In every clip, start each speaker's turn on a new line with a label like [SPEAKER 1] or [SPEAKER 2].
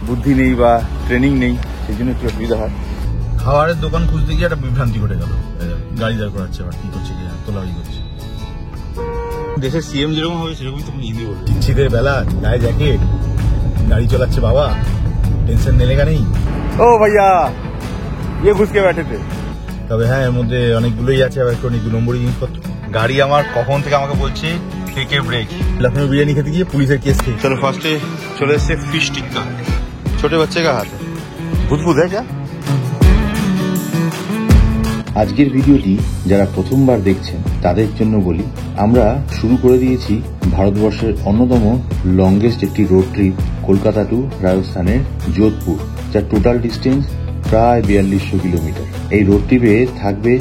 [SPEAKER 1] বুদ্ধি নেই বা ট্রেনিং নেই, সেই জন্য একটু অসুবিধা হয়। খাবারের দোকান খুঁজতে গিয়ে একটা বিভ্রান্তি ঘটে গেল, গাড়ি দাঁড় করাচ্ছে, আবার কি করছে কি তোলাড়ি করছে। দেশের সিএম যেরকম হবে সেরকমই তখন হিন্দি বলবে। শীতের বেলা গায়ে জ্যাকেট, গাড়ি চালাচ্ছে বাবা, টেনশন নেলেগা নেই। ও ভাইয়া ইয়ে ঘুষকে ব্যাঠে थे। তবে হ্যাঁ, এর মধ্যে অনেকগুলোই আছে, আবার একটু অনেক 2 নম্বরই জিনিসপত্র। গাড়ি আমার কখন থেকে আমাকে বলছে টেকে ব্রেক। লখনৌ বিরিয়ানি খেতে গিয়ে পুলিশের কেস খেয়ে। চলো ফার্স্টে চলে এসছে ফিশ টিক্কা, ছোটে বাচ্চা কা হাতে ভূত হ্যাঁ যা।
[SPEAKER 2] আজকের ভিডিওটি যারা প্রথমবার দেখছেন তাদের জন্য বলি, আমরা শুরু করে দিয়েছি ভারতবর্ষের অন্যতম লংগেস্ট একটি রোড ট্রিপ কলকাতা টু রাজস্থানের যোধপুর, যার টোটাল ডিস্টেন্স প্রায় 4200 কিলোমিটার। এই রোড ট্রিপে থাকবে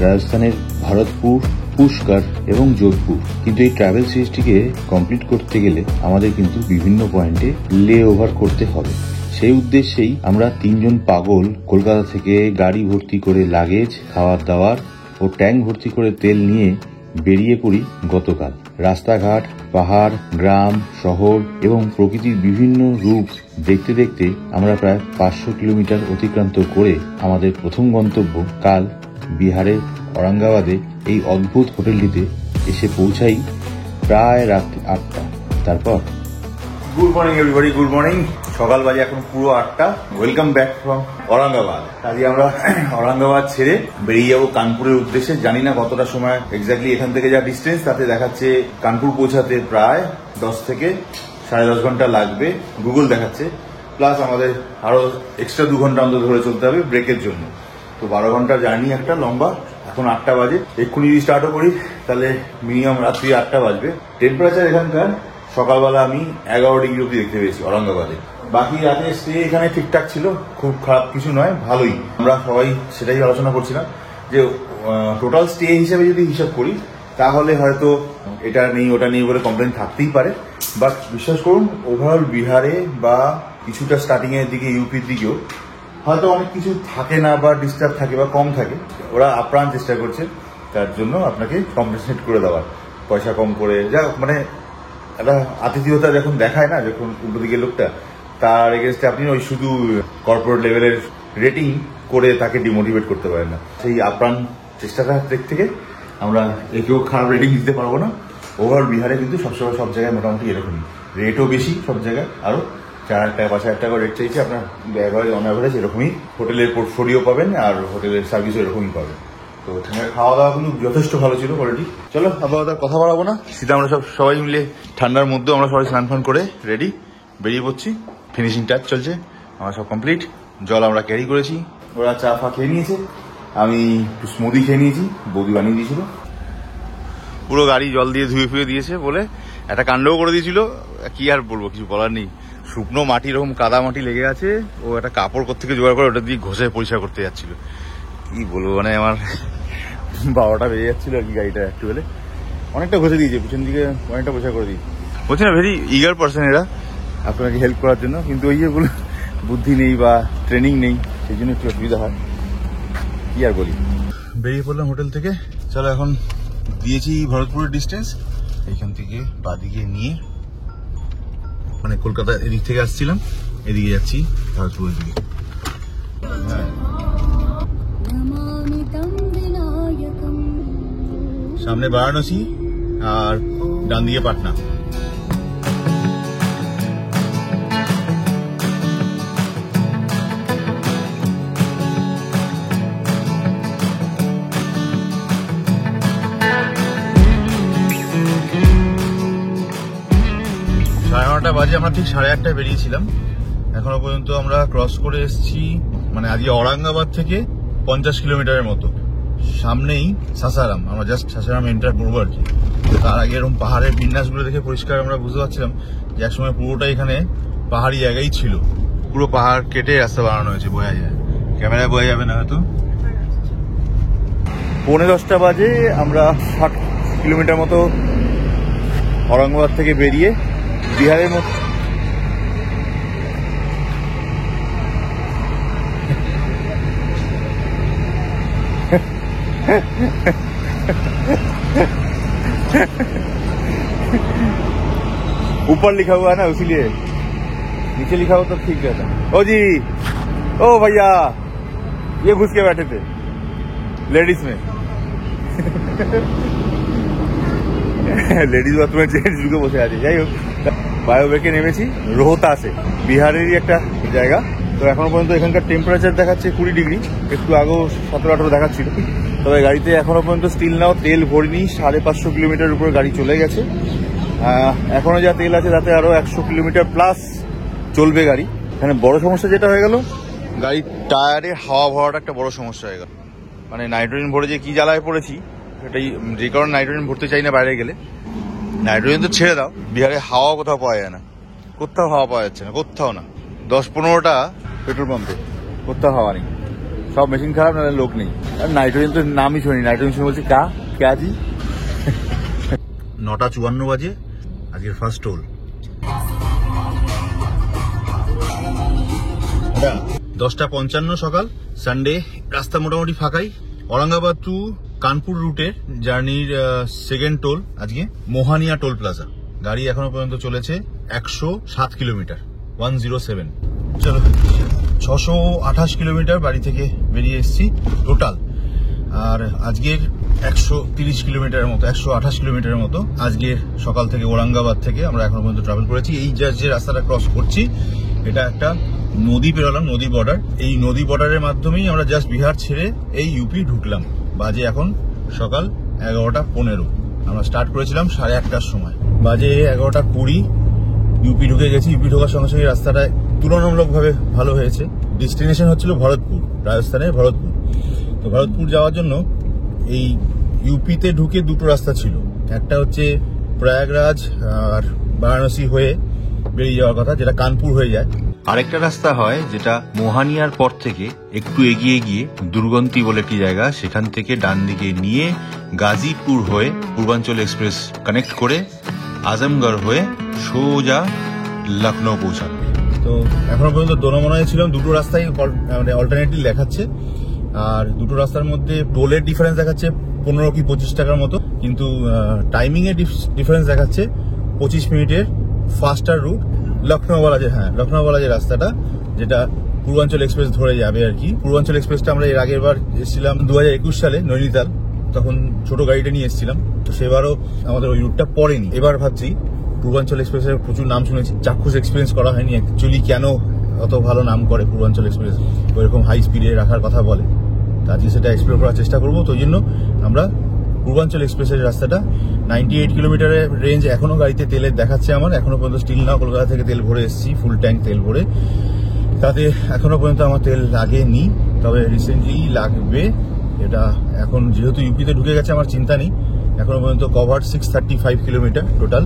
[SPEAKER 2] রাজস্থানের ভরতপুর, পুষ্কর এবং যোধপুর। কিন্তু এই ট্রাভেল সিরিজটিকে কমপ্লিট করতে গেলে আমাদের কিন্তু বিভিন্ন পয়েন্টে লে ওভার করতে হবে। সেই উদ্দেশ্যেই আমরা 3 জন পাগল কলকাতা থেকে গাড়ি ভর্তি করে লাগেজ, খাবার দাবার ও ট্যাঙ্ক ভর্তি করে তেল নিয়ে বেরিয়ে পড়ি গতকাল। রাস্তাঘাট, পাহাড়, গ্রাম, শহর এবং প্রকৃতির বিভিন্ন রূপ দেখতে দেখতে আমরা প্রায় 500 কিলোমিটার অতিক্রান্ত করে আমাদের প্রথম গন্তব্য কাল বিহারের ঔরঙ্গাবাদে এই অদ্ভুত হোটেলটিতে এসে পৌঁছাই প্রায় রাত 8টা। তারপর
[SPEAKER 1] good morning everybody, good morning. সকাল বাজে এখন পুরো 8টা। Welcome back from Aurangabad. আজকে আমরা ঔরঙ্গাবাদ ছেড়ে বেরিয়ে যাবো কানপুরের উদ্দেশ্যে। জানি না কতটা সময় এক্স্যাক্টলি এখান থেকে যা ডিস্টেন্স তাতে দেখাচ্ছে কানপুর পৌঁছাতে প্রায় 10 থেকে 10.5 ঘন্টা লাগবে গুগল দেখাচ্ছে। প্লাস আমাদের আরো এক্সট্রা 2 ঘন্টা অন্তত ধরে চলতে হবে ব্রেকের জন্য। তো 12 ঘন্টার জার্নি একটা লম্বা। এখন 8টা বাজে, এক্ষুনি যদি স্টার্টও করি তাহলে মিনিমাম রাত্রি 8টা বাজবে। টেম্পারেচার এখানকার সকালবেলা আমি 11 ডিগ্রি অব্দি দেখতে পেয়েছি ঔরঙ্গাবাদে। বাকি রাতে স্টে এখানে ঠিকঠাক ছিল, খুব খারাপ কিছু নয়, ভালোই। আমরা সবাই সেটাই আলোচনা করছিলাম যে টোটাল স্টে হিসেবে যদি হিসাব করি তাহলে হয়তো এটা নেই ওটা নেই বলে কমপ্লেন থাকতেই পারে। বাট বিশ্বাস করুন, ওভারঅল বিহারে বা কিছুটা স্টার্টিং এর দিকে ইউপির দিকেও হয়তো অনেক কিছু থাকে না বা ডিস্টার্ব থাকে বা কম থাকে। ওরা আপ্রাণ চেষ্টা করছে তার জন্য আপনাকে কম্পেনসেট করে দেওয়ার, পয়সা কম করে। যা মানে একটা আতিথেয়তা যখন দেখায় না, যখন উল্টো দিকে লোকটা, তার এগেনস্টে আপনি ওই শুধু কর্পোরেট লেভেলের রেটিং করে তাকে ডিমোটিভেট করতে পারেন না। সেই আপ্রাণ চেষ্টাটার দিক থেকে আমরা একেও খারাপ রেটিং দিতে পারবো না। ওভারঅল বিহারে কিন্তু সবসময় সব জায়গায় মোটামুটি এরকমই, রেটও বেশি সব জায়গায়, আরো 4,000 টাকা 5,000 টাকা রেট চাইছে। আপনার অন অ্যাভারেজ এরকমই হোটেলের পোর্টফোলিও পাবেন আর হোটেলের সার্ভিসও এরকমই পাবেন। তো খাওয়া দাওয়া কিন্তু যথেষ্ট ভালো ছিল কোয়ালিটি। চলো আবার কথা বাড়াবো না, সেটা আমরা সবাই মিলে ঠান্ডার মধ্যেও আমরা সবাই স্নান ফান করে রেডি বেরিয়ে পড়ছি। ফিনিশিং টাচ চলছে, আমার সব কমপ্লিট। জল আমরা ক্যারি করেছি, ওরা চা ফা খেয়ে নিয়েছে, আমি একটু স্মুদি খেয়ে নিয়েছি, বৌদি বানিয়ে দিয়েছিল। পুরো গাড়ি জল দিয়ে ধুয়ে ফুয়ে দিয়েছে বলে একটা কাণ্ডও করে দিয়েছিল। কি আর বলবো, কিছু বলার নেই। শুকনো মাটি, এরকম কাদা মাটি লেগে আছে, ও একটা কাপড় কোত্থেকে জোগাড় করে ওটা দিয়ে ঘষে পরিষ্কার করতে যাচ্ছিল। কি বলবো, মানে আমার 12টা বেজে যাচ্ছিল আর কি। গাড়িটা একটু হলে অনেকটা ঘষে দিয়েছে, পিছন দিকে অনেকটা পরিষ্কার করে দিয়েছে। বলছি না, ভেরি ইগার পার্সন এরা আপনাকে হেল্প করার জন্য, কিন্তু ওই যে বলে বুদ্ধি নেই বা ট্রেনিং নেই, সেই জন্য একটু অসুবিধা হয়। কি আর বলি। বেরিয়ে পড়লাম হোটেল থেকে। চলো এখন দিয়েছি ভরতপুরের ডিস্টেন্স, এইখান থেকে বাদিকে নিয়ে, মানে কলকাতা এদিক থেকে আসছিলাম, এদিকে যাচ্ছি ভরতপুরের দিকে। সামনে বারাণসী আর ডান দিকে পাটনা। বাজে, আমরা ঠিক 8:30টায় বেরিয়েছিলাম। এখনো পর্যন্ত আমরা ক্রস করে এসেছি, মানে আজকে ঔরঙ্গাবাদ থেকে 50 কিলোমিটারের মতো। সামনেই সাসারাম, আমরা জাস্ট সাসারাম এন্টার করবো আর কি। তার আগে এরকম পাহাড়ের বিন্যাসগুলো দেখে পরিষ্কার আমরা বুঝতে পারছিলাম যে একসময় পুরোটা এখানে পাহাড়ি জায়গায় ছিল। পুরো পাহাড় কেটে রাস্তা বানানো হয়েছে, বোঝা যায়, ক্যামেরায় বোঝা যাবে না হয়তো। 9:45 বাজে আমরা 60 কিলোমিটার মতো ঔরঙ্গাবাদ থেকে বেরিয়ে বিহারের মতো ऊपर लिखा हुआ है ना, इसीलिए नीचे लिखा हो तो ठीक रहता। ओ जी, ओ भैया, ये घुस के बैठे थे लेडीज में। লেডিস বাথরুমে জেন্টস ঢুকে বসে আছে। যাই হোক, বায়োবেকে নেমেছি রোহতাসে, বিহারেরই একটা জায়গা। তো এখনো পর্যন্ত এখানকার টেম্পারেচার দেখাচ্ছে 20 ডিগ্রি, একটু আগেও 17-18 দেখাচ্ছিল। তবে গাড়িতে এখনো পর্যন্ত স্টিল নাও তেল ভরিনি। 550 কিলোমিটার উপরে গাড়ি চলে গেছে। এখনো যা তেল আছে তাতে আরো 100 কিলোমিটার প্লাস চলবে গাড়ি। এখানে বড় সমস্যা যেটা হয়ে গেল, গাড়ির টায়ারে হাওয়া ভরাটা একটা বড় সমস্যা হয়ে গেল। মানে নাইট্রোজেন ভরে যে কি জ্বালায় পড়েছি, এটাই যে কারণে নাইট্রোজেন ভরতে চাই না বাইরে গেলে। নাইট্রোজেন তো ছেড়ে দাও, বিহারে হাওয়া কোথাও পাওয়া যায় না, কোথাও হাওয়া পাওয়া যাচ্ছে না, কোথাও না। 10-15টা পেট্রোল পাম্পে কোথাও হাওয়া নেই, সব মেশিন খারাপ, নাহলে লোক নেই। আর নাইট্রোজেন তো নামই শুনি, নাইট্রোজেন শুনে বলছি ক্যা জি। 9:54 বাজে, আজকের ফার্স্ট টোল। 10:55 সকাল, সানডে, রাস্তা মোটামুটি ফাঁকাই। औरंगाबाद টু কানপুর রুটের জার্নির সেকেন্ড টোল আজকে, মোহানিয়া টোল প্লাজা। গাড়ি এখনো পর্যন্ত চলেছে 107 কিলোমিটার, 107। চলো, 628 কিলোমিটার বাড়ি থেকে বেরিয়ে এসেছি টোটাল। আর আজকের 130 কিলোমিটারের মতো, 128 কিলোমিটারের মতো আজকে সকাল থেকে औरंगाबाद থেকে আমরা এখনো পর্যন্ত ট্রাভেল করেছি। এই যে রাস্তাটা ক্রস করছি, এটা একটা নদী পেরোলাম, নদী বর্ডার। এই নদী বর্ডারের মাধ্যমেই আমরা জাস্ট বিহার ছেড়ে এই ইউপি ঢুকলাম। বাজে এখন সকাল 11:15। আমরা স্টার্ট করেছিলাম 1:30টার সময়, বাজে 11:20। ইউপি ঢুকে গেছি। ইউপি ঢোকার সঙ্গে সঙ্গে রাস্তাটা তুলনামূলকভাবে ভালো হয়েছে। ডেস্টিনেশন হচ্ছিল ভরতপুর, রাজস্থানের ভরতপুর। তো ভরতপুর যাওয়ার জন্য এই ইউপিতে ঢুকে দুটো রাস্তা ছিল, একটা হচ্ছে প্রয়াগরাজ আর বারাণসী হয়ে বেরিয়ে যাওয়ার কথা, যেটা কানপুর হয়ে যায়। আরেকটা রাস্তা হয় যেটা মোহানিয়ার পর থেকে একটু এগিয়ে গিয়ে দুর্গন্তী বলে একটি জায়গা, সেখান থেকে ডান দিকে নিয়ে গাজীপুর হয়ে পূর্বাঞ্চল এক্সপ্রেস কানেক্ট করে আজমগড় হয়ে সোজা লখনৌ পৌঁছানো। তো এখনো পর্যন্ত দোনোমনায় ছিলাম, দুটো রাস্তায় মানে অল্টারনেটিভ দেখাচ্ছে। আর দুটো রাস্তার মধ্যে টোলের ডিফারেন্স দেখাচ্ছে 15 কি 25 টাকার মতো, কিন্তু টাইমিং এর ডিফারেন্স দেখাচ্ছে 25 মিনিটের ফাস্টার রুট লখনৌওয়ালা যে, হ্যাঁ লখনৌওয়ালা যে রাস্তাটা, যেটা পূর্বাঞ্চল এক্সপ্রেস ধরে যাবে আর কি। পূর্বাঞ্চল এক্সপ্রেসটা আমরা এর আগের বার এসেছিলাম 2021 সালে নৈনিতাল, তখন ছোট গাড়িটা নিয়ে এসেছিলাম। তো সেবারও আমাদের ওই রুটটা পড়েনি। এবার ভাবছি পূর্বাঞ্চল এক্সপ্রেসের প্রচুর নাম শুনেছি, চাক্ষুষ এক্সপিরিয়েন্স করা হয়নি অ্যাকচুয়ালি কেন অত ভালো নাম করে পূর্বাঞ্চল এক্সপ্রেস, ওইরকম হাই স্পিডে রাখার কথা বলে। তো আজকে সেটা এক্সপ্লোর করার চেষ্টা করবো। তো ওই জন্য আমরা পূর্বাঞ্চল এক্সপ্রেসের রাস্তাটা 98 কিলোমিটারের রেঞ্জ এখনো গাড়িতে তেলের দেখাচ্ছে আমার। এখনো পর্যন্ত স্টিল নাও কলকাতা থেকে তেল ভরে এসেছি, ফুল ট্যাঙ্ক তেল ভরে। তাতে এখনো পর্যন্ত আমার তেল লাগেনি, তবে রিসেন্টলি লাগবে। এটা এখন যেহেতু ইউপিতে ঢুকে গেছে আমার চিন্তা নেই। এখনো পর্যন্ত কভার 635 কিলোমিটার টোটাল,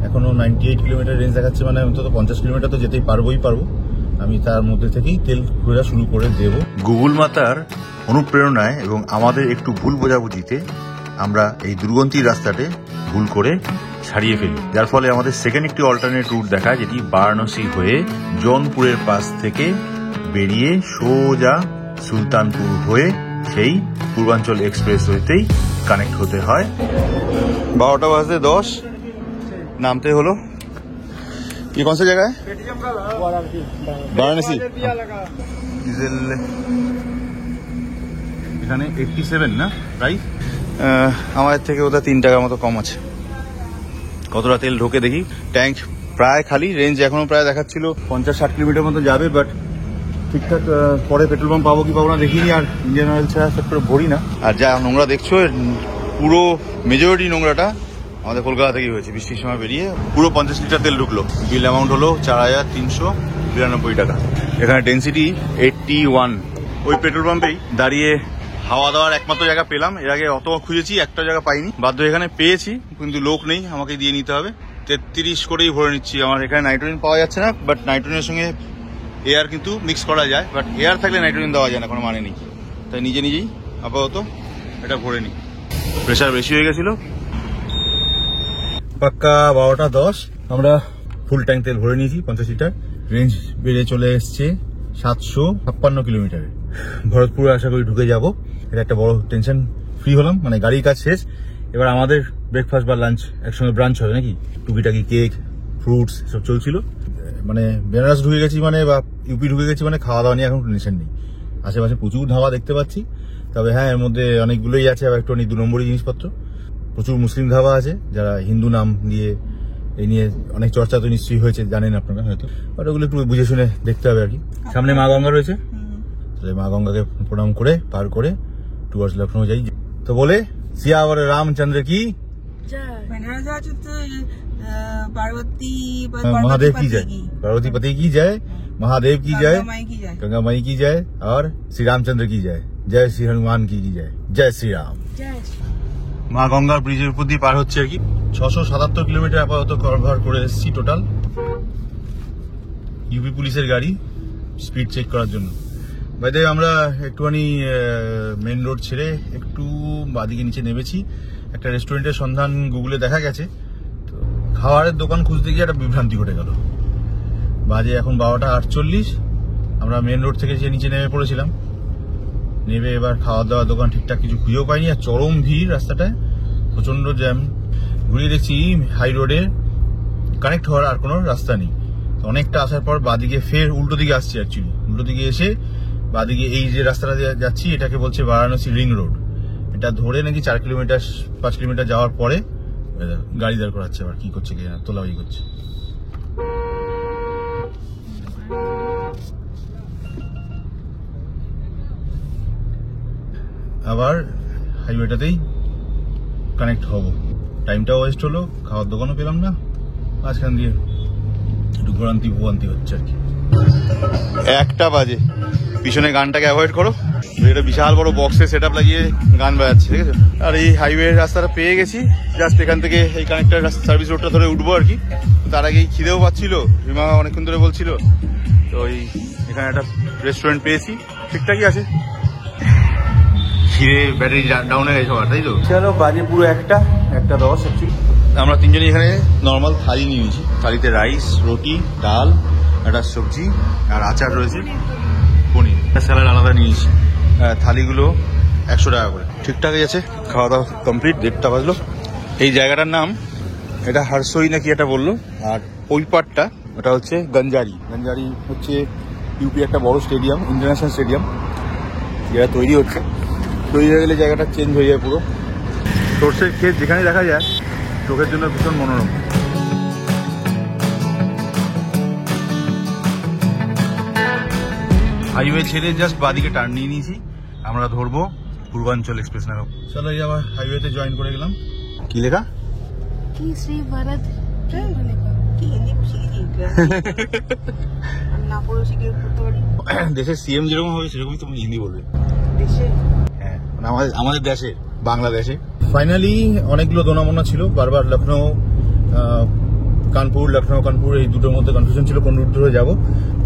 [SPEAKER 1] এখনো 98 কিলোমিটার রেঞ্জ দেখাচ্ছে, মানে অন্তত 50 কিলোমিটার তো যেতেই পারবো। আমি তার মধ্যে থেকেই তেল ঘোরা শুরু করে দেব। গুগল মাতার অনুপ্রেরণায় এবং আমাদের একটু ভুল বোঝাবুঝিতে আমরা এই দুর্গন্তীর রাস্তাতে ভুল করে ছাড়িয়ে ফেলি, যার ফলে আমাদের সেকেন্ড একটি অল্টারনেট রুট দেখায়, যেটি বারাণসী হয়ে জৌনপুরের পাশ থেকে বেরিয়ে সোজা সুলতানপুর হয়ে সেই পূর্বাঞ্চল এক্সপ্রেস ওয়েতেই কানেক্ট হতে হয়। 12:10 नामते हलो। ये कौन सा जगह है? वाराणसी। ডিজেল এখানে 87 না প্রাইস, আমাদের থেকে ওটা 3 টাকার মতো কম আছে। কতটা তেল ঢোকে দেখি। ট্যাঙ্ক প্রায় খালি, রেঞ্জ এখনো প্রায় দেখাচ্ছিল 50-60 কিলোমিটার মতো যাবে, বাট ঠিকঠাক পরে পেট্রোল পাম্প পাবো কি পাবো না দেখিনি। আর ইঞ্জিন অয়েল ছাড়া সেট করে ভরি না। আর যা নোংরা দেখছো, পুরো মেজরিটি নোংরাটা আমাদের কলকাতা থেকেই হয়েছে। বৃষ্টির সময় বেরিয়ে পুরো 50 লিটার তেল ঢুকলো। বিল অ্যামাউন্ট হলো 4,392 টাকা। এখানে ডেন্সিটি 81। ওই পেট্রোল পাম্পেই দাঁড়িয়ে হাওয়া দেওয়ার একমাত্র জায়গা পেলাম। এর আগে অত খুঁজেছি, একটা জায়গা পাইনি, বাধ্য এখানে পেয়েছি, কিন্তু লোক নেই, আমাকে দিয়ে নিতে হবে। 33 করেই ভরে নিচ্ছি। আমার এখানে নাইট্রোজেন পাওয়া যাচ্ছে না, বাট নাইট্রোজেনের সঙ্গে এয়ার কিন্তু মিক্স করা যায়, বাট এয়ার থাকলে নাইট্রোজেন দেওয়া যায় না, কোনো মানে নেই। তাই নিজেই আপাতত এটা ভরে নিই। প্রেশার বেশি হয়ে গেছিল। পাক্কা 12:10 আমরা ফুল ট্যাঙ্ক তেল ভরে নিয়েছি 50 লিটার। রেঞ্জ বেড়ে চলে এসছে 756 কিলোমিটারে। ভরতপুরে আশা করি ঢুকে যাব। এটা একটা বড় টেনশন ফ্রি হলাম, মানে গাড়ির কাজ শেষ। এবার আমাদের ব্রেকফাস্ট বা লাঞ্চ একসঙ্গে ব্রাঞ্চ হবে নাকি, টুকিটাকি কেক, ফ্রুটস সব চলছিল। মানে বেনারস ঢুকে গেছি মানে বা ইউপি ঢুকে গেছি মানে খাওয়া দাওয়া নিয়ে এখন টেনশন নেই। আশেপাশে প্রচুর ধাবা দেখতে পাচ্ছি, তবে হ্যাঁ এর মধ্যে অনেকগুলোই আছে আবার একটু 2 নম্বরই জিনিসপত্র। প্রচুর মুসলিম ধাবা আছে যারা হিন্দু নাম দিয়ে এই নিয়ে অনেক চর্চা তো নিশ্চয়ই হয়েছে, জানেন আপনারা হয়তো, বাট ওগুলো একটু বুঝে শুনে দেখতে হবে আর কি। সামনে মা গঙ্গা রয়েছে, তাহলে মা গঙ্গাকে প্রণাম করে পার করে টুয়ার্ডস লখনৌ যাই। তো বলে সিয়াवर रामचंद्र की
[SPEAKER 3] पार्वती
[SPEAKER 1] महादेव की जय, पार्वती पति की जय, महादेव की जय, गंगा माई की जय और श्री रामचंद्र की जय, जय श्री हनुमान की जय, जय श्री राम। মা গঙ্গার ব্রিজের উপর দিয়ে পার হচ্ছে আর কি। 677 কিলোমিটার আপাতত কভার করে এসেছি টোটাল। ইউপি পুলিশের গাড়ি স্পিড চেক করার জন্য। বাইরে আমরা একটুখানি মেন রোড ছেড়ে একটু বাদিকে নিচে নেমেছি। একটা রেস্টুরেন্টের সন্ধান গুগলে দেখা গেছে, তো খাবারের দোকান খুঁজতে গিয়ে একটা বিভ্রান্তি ঘটে গেল। বাজে এখন 12টা 48। আমরা মেন রোড থেকে যে নিচে নেমে পড়েছিলাম, নেমে এবার খাওয়া দাওয়ার দোকান ঠিকঠাক কিছু খুঁজেও পাইনি, আর চরম ভিড় রাস্তাটায়, প্রচন্ড জ্যাম। ঘুরিয়ে দেখছি হাই রোডে কানেক্ট হওয়ার আর কোনো রাস্তা নেই। অনেকটা আসার পর বাদিকে ফের উল্টো দিকে আসছি, অ্যাকচুয়ালি উল্টো দিকে এসে বাদিকে এই যে রাস্তাটা যাচ্ছি এটাকে বলছে বারাণসী রিং রোড। এটা ধরে নাকি 4 কিলোমিটার 5 কিলোমিটার যাওয়ার পরে গাড়ি দাঁড় করাচ্ছে। আবার কি করছে কি তোলাবাজি করছে। আবার হাইওয়েটাতেই কানেক্ট হবো। টাইমটাও ওয়েস্ট হলো, খাওয়ার দোকানও পেলাম না, মাঝখান দিয়ে একটু ভোগান্তি হচ্ছে আর কি। 1টা বাজে, পিছনে গানটাকে অ্যাভয়েড করো। এটা বিশাল বড় বক্সে সেট আপ লাগিয়ে গান বাজাচ্ছে, ঠিক আছে। আর এই হাইওয়ে রাস্তাটা পেয়ে গেছি, জাস্ট এখান থেকে এই কানেক্টার সার্ভিস রোডটা ধরে উঠবো আর কি। তার আগেই খিদেও পাচ্ছিল, রিমা অনেকক্ষণ ধরে বলছিল, তো এখানে একটা রেস্টুরেন্ট পেয়েছি, ঠিকঠাকই আছে। খিদে ব্যাটারি ডাউন হয়ে গেছে সবার, তাই তো। চলো বাজে পুরো 1টা 10 অ্যাকচুয়ালি। আমরা তিনজনই এখানে নর্মাল থালি নিয়েছি। থালিতে রাইস, রুটি, ডাল, একটা সবজি আর আচার রয়েছে, পনির, স্যালাড আলাদা নিয়েছি। থালিগুলো 100 টাকা করে, ঠিকঠাকই আছে। খাওয়া দাওয়া কমপ্লিট, 1টা বাজলো। এই জায়গাটার নাম এটা হারসই নাকি এটা বললো। আর ওই পার্টটা ওটা হচ্ছে গঞ্জারি। গঞ্জারি হচ্ছে ইউপি একটা বড় স্টেডিয়াম, ইন্টারন্যাশনাল স্টেডিয়াম, যেটা তৈরি হচ্ছে। তৈরি হয়ে গেলে জায়গাটা চেঞ্জ হয়ে যায় পুরো। সর্ষের ক্ষেত যেখানে দেখা যায়, চোখের জন্য ভীষণ মনোরম। হাইওয়ে ছেড়ে জাস্ট বাদিকে টার্ন নিয়ে নিয়েছি। আমরা ধরবো পূর্বাঞ্চল এক্সপ্রেস নামে। চলো এই আবার হাইওয়েতে জয়েন করে গেলাম। কি লেখা?
[SPEAKER 3] কি শ্রী ভারত কি হিন্দি না পড়ো শিখে করতে পারি।
[SPEAKER 1] দেশের সিএম যেরকম হবে সেরকমই তুমি হিন্দি বলবে।
[SPEAKER 3] দেশে
[SPEAKER 1] হ্যাঁ, আমাদের দেশে, বাংলাদেশে। ফাইনালি অনেকগুলো দোনামোনা ছিল, বারবার লখনৌ কানপুর এই দুটোর মধ্যে কনফিউশন ছিল কোন রুট ধরে যাবো।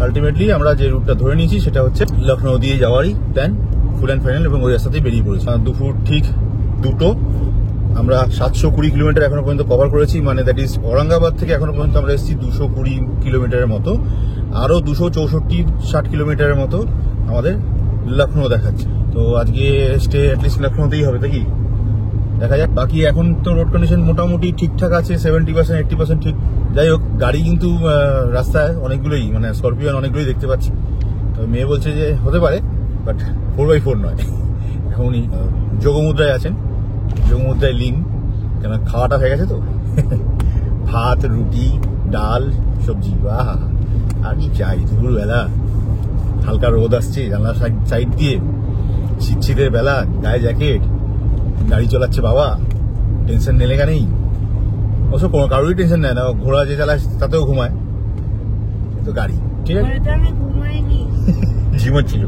[SPEAKER 1] আলটিমেটলি আমরা যে রুটটা ধরে নিয়েছি সেটা হচ্ছে লখনৌ দিয়ে যাওয়ারই প্ল্যান, ফুল অ্যান্ড ফাইনাল, এবং ওই রাস্তাতেই বেরিয়ে পড়েছি। দুপুর ঠিক 2টো। আমরা 720 কিলোমিটার এখনো পর্যন্ত কভার করেছি, মানে দ্যাট ইজ ঔরঙ্গাবাদ থেকে এখনো পর্যন্ত আমরা এসেছি 220 কিলোমিটারের মতো। আরো 264-60 কিলোমিটারের মতো আমাদের লখনৌ দেখাচ্ছে। তো আজকে স্টে অ্যাটলিস্ট লখনৌতেই হবে, তাই কি দেখা যাক। বাকি এখন তো রোড কন্ডিশন মোটামুটি ঠিকঠাক আছে, 70% ঠিক। যাই হোক, গাড়ি কিন্তু রাস্তায় অনেকগুলোই, মানে স্করপিয়ন অনেকগুলোই দেখতে পাচ্ছি। তো মেয়ে বলছে যে হতে পারে, বাট 4x4 নয়। এখন উনি যোগমুদ্রায় আছেন, যোগমুদ্রায় লিন, কেন খাওয়াটা হয়ে গেছে তো। ভাত, রুটি, ডাল, সবজি, বাহ আর কি চাই। দুপুরবেলা হালকা রোদ আসছে জানলার সাইড দিয়ে, শীতের বেলা, গায়ে জ্যাকেট, গাড়ি চালাচ্ছে বাবা, টেনশন নেলেগা নেই। অবশ্য কোনো কারোরই টেনশন নেয় না, ঘোড়া যে চালায় তাতেও ঘুমায়, তো গাড়ি ঠিক আছে। ঝিমোচ্ছিল।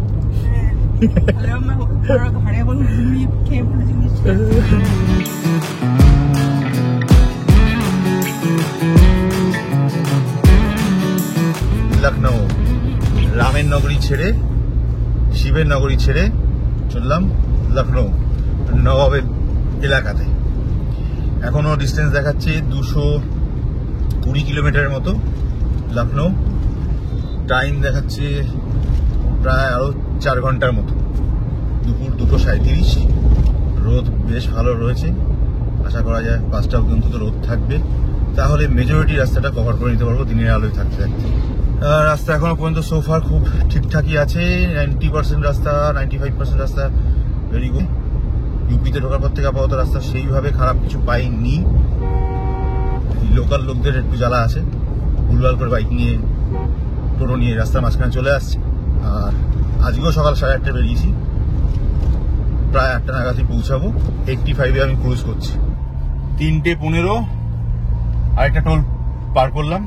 [SPEAKER 1] লখনৌ রামের নগরী ছেড়ে, শিবের নগরী ছেড়ে চললাম লখনৌ নবাবের এলাকাতে। এখনো ডিস্টেন্স দেখাচ্ছে 220 কিলোমিটারের মতো লখনৌ। টাইম দেখাচ্ছে প্রায় আরো 4 ঘন্টার মতো। দুপুর 2:37। রোদ বেশ ভালো রয়েছে, আশা করা যায় 5টা পর্যন্ত তো রোদ থাকবে, তাহলে মেজরিটি রাস্তাটা কভার করে নিতে পারবো দিনের আলোয় থাকতে থাকতে। রাস্তা এখনো পর্যন্ত সোফার খুব ঠিকঠাকই আছে। 90% রাস্তা, 95% রাস্তা ভেরি গুড। ইউপিতে ঢোকার পর থেকে আপাতত রাস্তা সেইভাবে খারাপ কিছু পাইনি। লোকাল লোকদের একটু জ্বালা আছে, ভুলভাল করে বাইক নিয়ে টোটো নিয়ে রাস্তার মাঝখানে চলে আসছে। আর আজকেও সকাল 8:30 বেরিয়েছি, প্রায় 8টা নাগাদই পৌঁছাবো। 85-এ আমি ক্রুজ করছি। 3:15 আরেকটা টোল পার করলাম।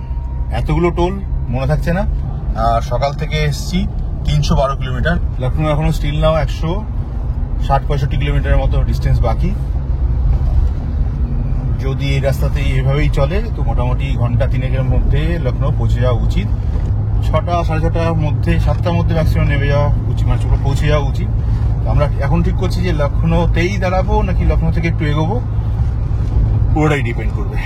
[SPEAKER 1] এতগুলো টোল মনে থাকছে না। আর সকাল থেকে এসছি 312 কিলোমিটার। লখনৌ এখনো স্টিল নাও 160-65 কিলোমিটারের মতো ডিস্টেন্স বাকি। যদি এই রাস্তাতে এভাবেই চলে তো মোটামুটি ঘন্টা 3-এর মধ্যে লখনৌ পৌঁছে যাওয়া উচিত। 6টা 6:30টার মধ্যে, 7টার মধ্যে ম্যাক্সিমাম নেমে যাওয়া উচিত, মানে পৌঁছে যাওয়া উচিত। আমরা এখন ঠিক করছি যে লখনৌতেই দাঁড়াবো নাকি লখনৌ থেকে একটু এগোবো, পুরোটাই ডিপেন্ড করবে।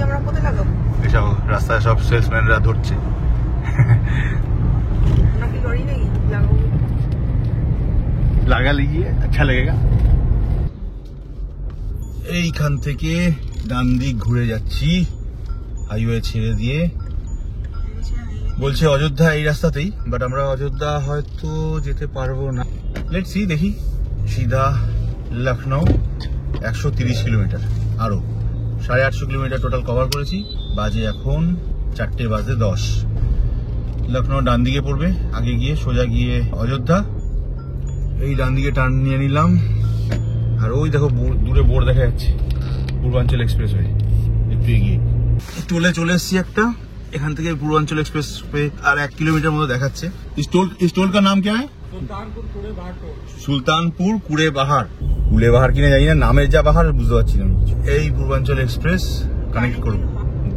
[SPEAKER 3] আমরা কোথায় লাগাবো?
[SPEAKER 1] এসব রাস্তায় সব সেলসম্যানরা ধরছে।
[SPEAKER 3] নাকি লরি নেই লাগাবো?
[SPEAKER 1] লাগা লিজিয়ে, আচ্ছা লাগেগা। এইখান থেকে ডান দিক ঘুরে যাচ্ছি হাইওয়ে ছেড়ে দিয়ে। বলছে অযোধ্যা এই রাস্তাতেই, বাট আমরা অযোধ্যা হয়তো যেতে পারবো না। লেটস সি, দেখি। সিধা লখনৌ 130 কিলোমিটার, আরো 850 কিলোমিটার টোটাল কভার করেছি। বাজে এখন 4:10। লখনৌ ডান দিকে পড়বে, আগে গিয়ে সোজা গিয়ে অযোধ্যা। এই ডান দিকে টার্ন নিয়ে নিলাম। আর ওই দেখো দূরে বোর্ড দেখা যাচ্ছে, পূর্বাঞ্চল এক্সপ্রেসওয়ে। একটু এগিয়ে টোলে চলে এসছি একটা। এখান থেকে পূর্বাঞ্চল এক্সপ্রেসওয়ে আর 1 কিলোমিটার মতো দেখাচ্ছে। इस टोल का नाम क्या है? সুলতানপুর কুড়ে বাহার। কুড়ে বাহার কিনে জানি না, নামের যা বাহার বুঝতে পারছি না। এই পূর্বাঞ্চল এক্সপ্রেস কানেক্ট করবো,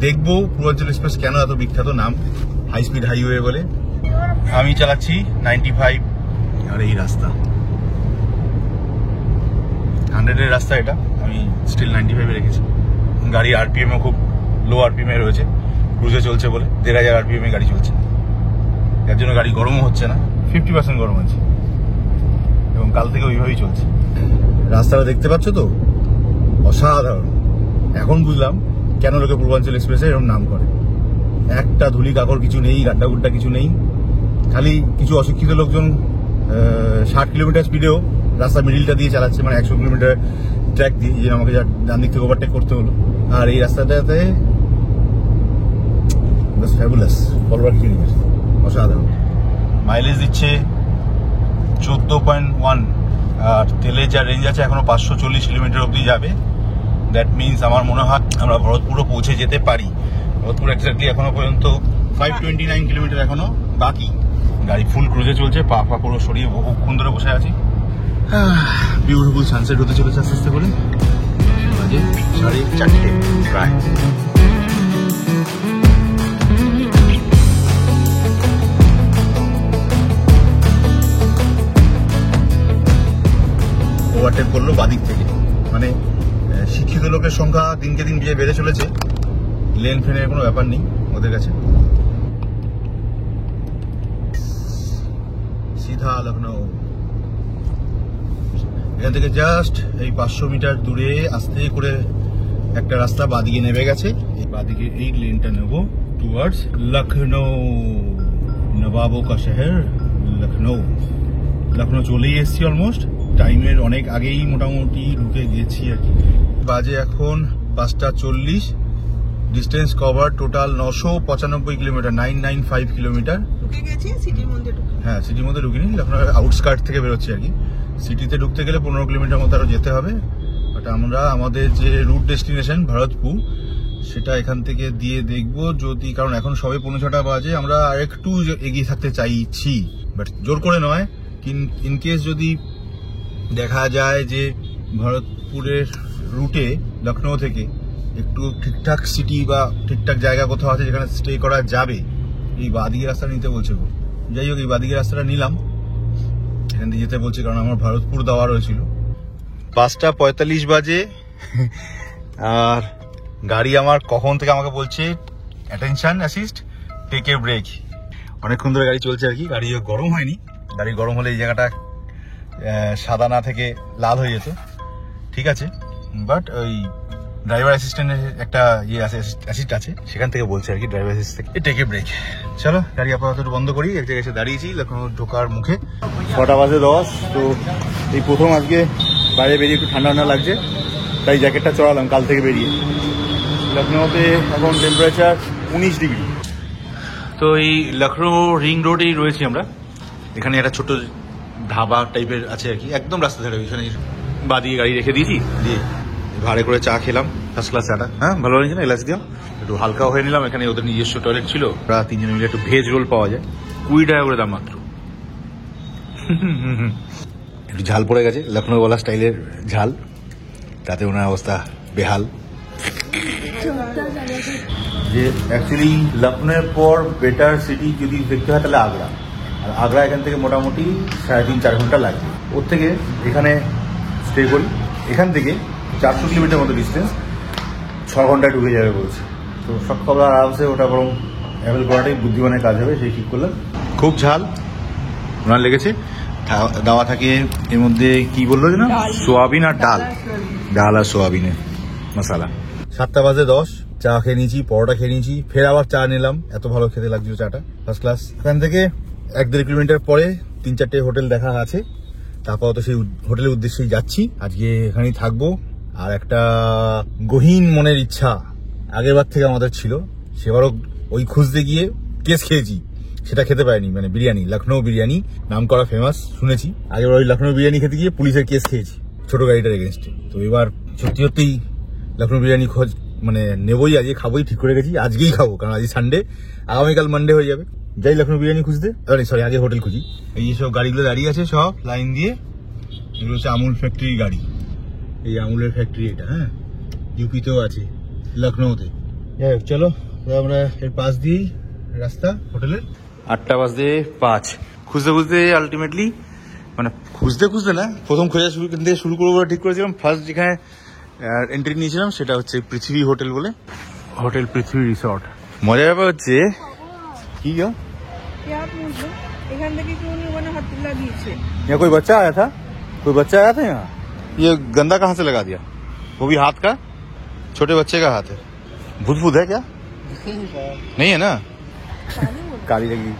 [SPEAKER 1] দেখবো পূর্বাঞ্চল এক্সপ্রেস কেন এত বিখ্যাত নাম, হাই স্পিড হাইওয়ে বলে। আমি চালাচ্ছি 95, আর এই রাস্তা 100-এর রাস্তা, এটা আমি স্টিল 95-এ রেখেছি। গাড়ি আরপিএমও খুব লো আরপিএমে রয়েছে, ক্রুজে চলছে বলে 1500 আরপিএমে গাড়ি চলছে। এর জন্য গাড়ি গরমও হচ্ছে না, 50% গরম আছে, এবং কাল থেকে ওইভাবেই চলছে। রাস্তাটা দেখতে পাচ্ছ তো, অসাধারণ। এখন বুঝলাম কেন লোকে পূর্বাঞ্চল এক্সপ্রেসে এরকম নাম করে। একটা ধুলি কাকড় কিছু নেই, গাড্ডা গুড্ডা কিছু নেই। খালি কিছু অশিক্ষিত লোকজন 60 কিলোমিটার স্পিডেও রাস্তা মিডিলটা দিয়ে চালাচ্ছে, মানে 100 কিলোমিটার ট্র্যাক দিয়ে, যে আমাকে ডান দিক থেকে ওভারটেক করতে হলো। আর এই রাস্তাটাতে ফ্যাবুলাস, বলবার কিছু নেই, অসাধারণ। মাইলেজ দিচ্ছে 14.1, আর তেলের যা রেঞ্জ আছে এখনো 540 কিলোমিটার অব্দি যাবে। দ্যাট মিনস আমার মনে হয় আমরা ভরতপুরও পৌঁছে যেতে পারি। ভরতপুর এক্স্যাক্টলি এখনো পর্যন্ত 529 কিলোমিটার এখনো বাকি। গাড়ি ফুল ক্রুজে চলছে, পা পুরো সরিয়ে বহুক্ষণ ধরে বসে আছি। বিউটিফুল সানসেট হতে চলেছে আস্তে আস্তে করে। বাজে 4:30 প্রায়। ওভারটেক করলো বাদিক থেকে, মানে শিক্ষিত লোকের সংখ্যা দিনকে দিন বেড়ে চলেছে। লেন ফেনের কোনো ব্যাপার নেই ওদের কাছে। সিধা লখনৌ। এখান থেকে জাস্ট এই 500 মিটার দূরে আস্তে করে একটা রাস্তা বাদিকে নেমে গেছে। এই বাদিকে এই লেনটা নেব টুয়ার্ডস লখনৌ, নবাবো কা শহর লখনৌ। লখনৌ চলেই এসছি অলমোস্ট, টাইমের অনেক আগেই মোটামুটি ঢুকে গেছি আর কি। বাজে এখন 5:40। Distance cover total 995 kilometre, 995 kilometre.
[SPEAKER 3] ঢুকে গেছি সিটির মধ্যে।
[SPEAKER 1] হ্যাঁ, সিটির মধ্যে ঢুকিনি, লখনৌ আউটস্কার্ট থেকে বেরোচ্ছি আর কি। সিটিতে ঢুকতে গেলে 15 কিলোমিটার মতো আরো যেতে হবে। বাট আমরা আমাদের যে রুট ডেস্টিনেশন ভরতপুর, সেটা এখান থেকে দিয়ে দেখবো যদি, কারণ এখন সবে 6:45 বাজে, আমরা আরেকটু এগিয়ে থাকতে চাইছি, বাট জোর করে নয়। ইনকেস যদি দেখা যায় যে ভরতপুরের রুটে লখনৌ থেকে একটু ঠিকঠাক সিটি বা ঠিকঠাক জায়গা কোথাও আছে যেখানে স্টে করা যাবে, এই বাদিকে রাস্তা নিতে বলছে। যাই হোক, এই বাদিকে রাস্তাটা নিলাম, এখান দিয়ে যেতে বলছে, কারণ আমার ভরতপুর দেওয়া রয়েছিল। 5:45 বাজে, আর গাড়ি আমার কখন থেকে আমাকে বলছে attention assist, take a break. অনেকক্ষণ ধরে গাড়ি চলছে আর কি। গাড়ি গরম হয়নি, গাড়ি গরম হলে এই জায়গাটা সাদা না থেকে লাল হয়ে যেত, ঠিক আছে। বাট ওই ড্রাইভার অ্যাসিস্ট্যান্টের একটা ইয়ে আছে, অ্যাসিস্ট আছে, সেখান থেকে বলছে আর কি, ড্রাইভার অ্যাসিস্ট থেকে। টেকে ব্রেক। চলো গাড়ি আপাতত একটু বন্ধ করি, এক জায়গায় এসে দাঁড়িয়েছি লখনৌ ঢোকার মুখে। 6:10 তো এই প্রথম আজকে বাইরে বেরিয়ে একটু ঠান্ডা ঠান্ডা লাগছে, তাই জ্যাকেটটা চড়ালাম কাল থেকে বেরিয়ে। লখনৌতে এখন টেম্পারেচার 19 ডিগ্রি। তো এই লখনৌ রিং রোডেই রয়েছি আমরা। এখানে একটা ছোট ধাবা টাইপের আছে আর কি, একদম রাস্তা ধারে। ওইখানে বা দিয়ে গাড়ি রেখে দিয়েছি, দিয়ে ভাড়ে করে চা খেলাম, ফার্স্ট ক্লাস চাটা। হ্যাঁ, ভালো হয়েছে না? এলাচ দিলাম, একটু হালকাও হয়ে নিলাম। এখানে ওদের নিজস্ব টয়লেট ছিল, ওরা 3 জনে মিলে একটু ভেজ রোল পাওয়া যায়, 20 টাকা করে দাম মাত্র। একটু ঝাল পড়ে গেছে, লখনৌওয়ালা স্টাইলের ঝাল, তাতে ওনার অবস্থা বেহাল। যে অ্যাকচুয়ালি লখনৌর পর বেটার সিটি যদি দেখতে হয় তাহলে আগ্রা। আর আগ্রা এখান থেকে মোটামুটি 3.5-4 ঘন্টা লাগবে। ওর থেকে এখানে স্টে করি, এখান থেকে 400 কিলোমিটার মতো ডিস্টেন্স, 6 ঘন্টায় ঢুকে যাবে বলছে। তো সব খবর আরামসে ওটা বরং অ্যাভেল করাটাই বুদ্ধিমানের কাজ হবে, সেই ঠিক করলাম। খুব ঝাল ওনার লেগেছে। দাওয়া থাকে এর মধ্যে, কি বললো যে না, সোয়াবিন আর ডাল, ডাল আর সোয়াবিনের মশালা। 7:10 চা খেয়ে নিয়েছি, পরোটা খেয়ে নিয়েছি, ফের আবার চা নিলাম, এত ভালো খেতে লাগছিল চাটা, ফার্স্ট ক্লাস। এখান থেকে 1-1.5 কিলোমিটার পরে 3-4টে হোটেল দেখা আছে, তারপর তো সেই হোটেলের উদ্দেশ্যেই যাচ্ছি। আজকে এখানেই থাকবো। আর একটা গহীন মনের ইচ্ছা আগের বার থেকে আমাদের ছিল, সেবারও ওই খুঁজতে গিয়ে কেস খেয়েছি, সেটা খেতে পারিনি। মানে বিরিয়ানি, লখনৌ বিরিয়ানি নাম করা, ফেমাস শুনেছি। আগের ওই লখনৌ বিরিয়ানি খেতে গিয়ে পুলিশের কেস খেয়েছি ছোট গাড়িটার এগেনস্টে। তো এবার সত্যি সত্যিই লখনৌ বিরিয়ানি খোঁজ মানে নেবই, আজকে খাবোই ঠিক করে গেছি। আজকেই খাবো, কারণ আজ সানডে, আগামীকাল মানডে হয়ে যাবে। যাই লখনৌ বিরিয়ানি খুঁজতে, সরি আগে হোটেল খুঁজি। এই সব গাড়িগুলো দাঁড়িয়ে আছে সব লাইন দিয়ে, এগুলো হচ্ছে আমুল ফ্যাক্টরির গাড়ি। এই আমুলের ফ্যাক্টরি এটা, হ্যাঁ, ইউপিতেও আছে, লখনৌতে। যাই হোক, চলো আমরা এর পাশ দিয়েই রাস্তা হোটেলের। 8:05 খুঁজতে খুঁজতে আলটিমেটলি, মানে খুঁজতে না, প্রথম খোঁজা শুরু করবো বলে ঠিক করেছিলাম। ফার্স্ট যেখানে এন্ট্রি নিয়েছিলাম সেটা হচ্ছে পৃথিবী হোটেল বলে, হোটেল পৃথিবী রিসর্ট। মজার ব্যাপার হচ্ছে কি গো,
[SPEAKER 3] এখান থেকে হাত লাগিয়েছে।
[SPEAKER 1] यहाँ कोई बच्चा आया था यहाँ? ये गंदा कहाँ से लगा दिया? वो भी हाथ का, छोटे बच्चे का हाथ है। भूत है क्या? नहीं है ना? কালি লাগি।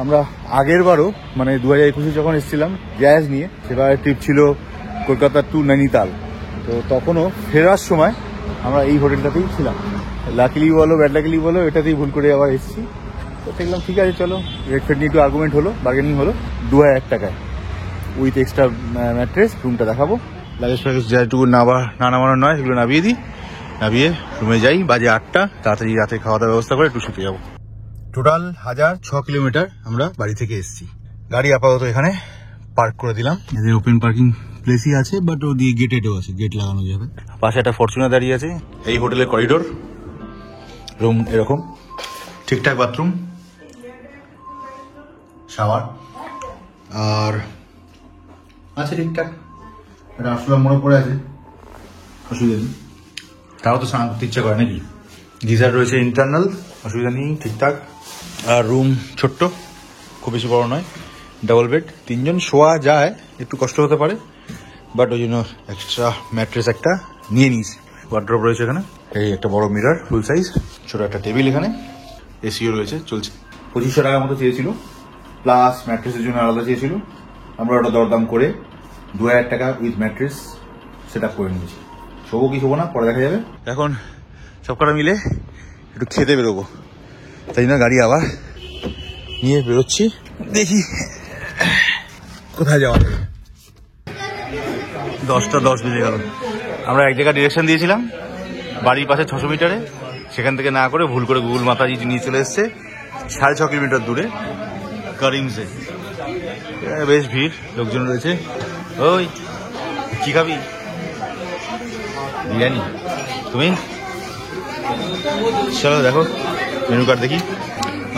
[SPEAKER 1] আমরা আগের বারও মানে 2021 যখন এসেছিলাম গ্যাস নিয়ে, সেবার ট্রিপ ছিল কলকাতা টু নৈনিতাল। তো তখনও ফেরার সময় আমরা এই হোটেলটাতেই ছিলাম। লাকিলি বলো ব্যাড লাকিলি বলো, এটাতেই ভুল করে আবার এসেছি। তো দেখলাম ঠিক আছে, চলো রেট ফেট নিয়ে একটু আর্গুমেন্ট হলো, বার্গেনিং হলো। 2000 টাকায় উইথ এক্সট্রা ম্যাট্রেস রুমটা দেখাবো। লাগেজ ফ্যাগেজ যেটুকু না নামানোর নয় সেগুলো নামিয়ে দিই, নামিয়ে রুমে যাই। বাজে 8টা, তাড়াতাড়ি রাতে খাওয়া দাওয়ার ব্যবস্থা করে একটু শুতে যাবো। টোটাল 1006 কিলোমিটার আমরা বাড়ি থেকে এসেছি। গাড়ি আপাতত এখানে পার্ক করে দিলাম। এদের ওপেন পার্কিং প্লেসই আছে, বাট ও দিয়ে গেটেডও আছে, গেট লাগানো যাবে। পাশে একটা ফরচুনার দাঁড়িয়ে আছে। এই হোটেলের করিডোর, রুম এরকম, ঠিকঠাক বাথরুম, শাওয়ার আর আছে ঠিকঠাক। এটা আসলে মনে পড়ে আছে, অসুবিধা নেই। তাও তো স্নান করতে ইচ্ছা করে নাকি। গিজার রয়েছে ইন্টারনাল, অসুবিধা নেই, ঠিকঠাক। আর রুম ছোট্ট, খুব বেশি বড় নয়, ডাবল বেড, 3 জন শোয়া যায়, একটু কষ্ট হতে পারে, বাট ওই জন্য এক্সট্রা ম্যাট্রেস একটা নিয়ে নিয়েছি। ওয়ার্ড্রপ রয়েছে এখানে, এই একটা বড় মিরর ফুল সাইজ, ছোট একটা টেবিল এখানে, এসিও রয়েছে, চলছে। 2500 টাকার মতো চেয়েছিল, প্লাস ম্যাট্রেসের জন্য আলাদা চেয়েছিল। আমরা ওটা দরদাম করে 2000 টাকা উইথ ম্যাট্রেস সেট আপ করে নিয়েছি। শোবো কি শোবো না পরে দেখা যাবে। এখন সব কটা মিলে একটু খেতে বেরোবো, তাই জন্য গাড়ি আবার নিয়ে বেরোচ্ছি। দেখি কোথায় যাওয়া। 10:10 বেজে গেল। আমরা এক জায়গায় ডিরেকশন দিয়েছিলাম বাড়ির পাশে 600 মিটারে, সেখান থেকে না করে ভুল করে গুগল মাতাজি নিয়ে চলে এসছে 6.5 কিলোমিটার দূরে করিমসে। বেশ ভিড়, লোকজন রয়েছে। ওই কি খাবি? বিরিয়ানি? তুমি? চলো দেখো মেনু কার্ড দেখি।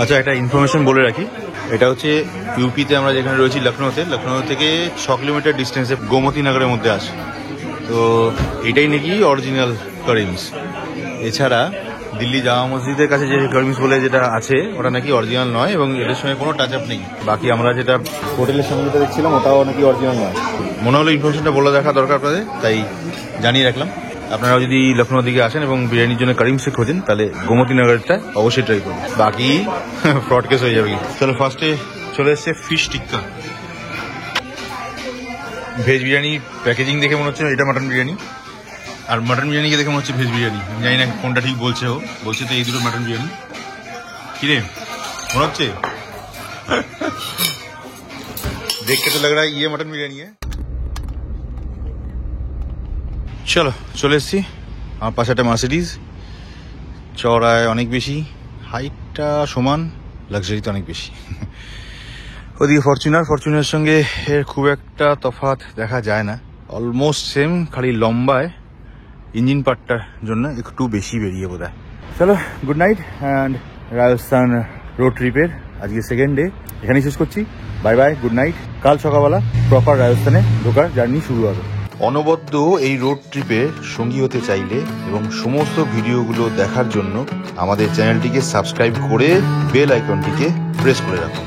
[SPEAKER 1] আচ্ছা, একটা ইনফরমেশন বলে রাখি, এটা হচ্ছে ইউপিতে আমরা যেখানে রয়েছি লখনৌতে, লখনৌ থেকে 6 কিলোমিটার ডিস্টেন্সে গোমতী নগরের মধ্যে আসে। তো এটাই নাকি অরিজিনাল করিমস। এছাড়া দিল্লি জামা মসজিদের কাছে যে করিমস বলে যেটা আছে, ওটা নাকি অরিজিনাল নয় এবং এটার সঙ্গে কোনো টাচ আপ নেই। বাকি আমরা যেটা হোটেলের সঙ্গে যেটা দেখছিলাম ওটাও নাকি অরিজিনাল নয়। মনে হলো ইনফরমেশনটা বলে দেখা দরকার আপনাদের, তাই জানিয়ে রাখলাম। আপনারা যদি লখনৌ দিকে আসেন এবং বিরিয়ানির জন্য করিম শেখ খোঁজেন তাহলে গোমতী নগরটা অবশ্যই ট্রাই করুন, বাকি ফ্রড কেস হয়ে যাবে। চলো ফার্স্টে চলে এসছে ফিশ টিক্কা। ভেজ বিরিয়ানি প্যাকেজিং দেখে মনে হচ্ছে এটা মাটন বিরিয়ানি, আর মাটন বিরিয়ানিকে দেখে মনে হচ্ছে ভেজ বিরিয়ানি। আমি জানি না কোনটা ঠিক বলছে, ও বলছে তো এই দুটো মাটন বিরিয়ানি। কিরে মনে হচ্ছে দেখতে তো লাগ রা ইয়ে মাটন বিরিয়ানি। চলো চলে এসছি। আমার পাশে একটা মার্সিডিজ, চড়ায় অনেক বেশি, হাইটটা সমান, লাক্সারিতে অনেক বেশি। ওদিকে ফরচুনার সঙ্গে এর খুব একটা তফাৎ দেখা যায় না, অলমোস্ট সেম, খালি লম্বায় ইঞ্জিন পার্টটার জন্য একটু বেশি বেরিয়ে বোধ হয়। চলো good night and Rajasthan road ট্রিপের আজকে সেকেন্ড ডে এখানেই শেষ করছি। Bye bye, good night. কাল সকালবেলা প্রপার রাজস্থানে ঢোকার জার্নি শুরু হবে। অনবদ্য এই রোড ট্রিপে সঙ্গী হতে চাইলে এবং সমস্ত ভিডিওগুলো দেখার জন্য আমাদের চ্যানেলটিকে সাবস্ক্রাইব করে বেল আইকনটিকে প্রেস করে রাখুন।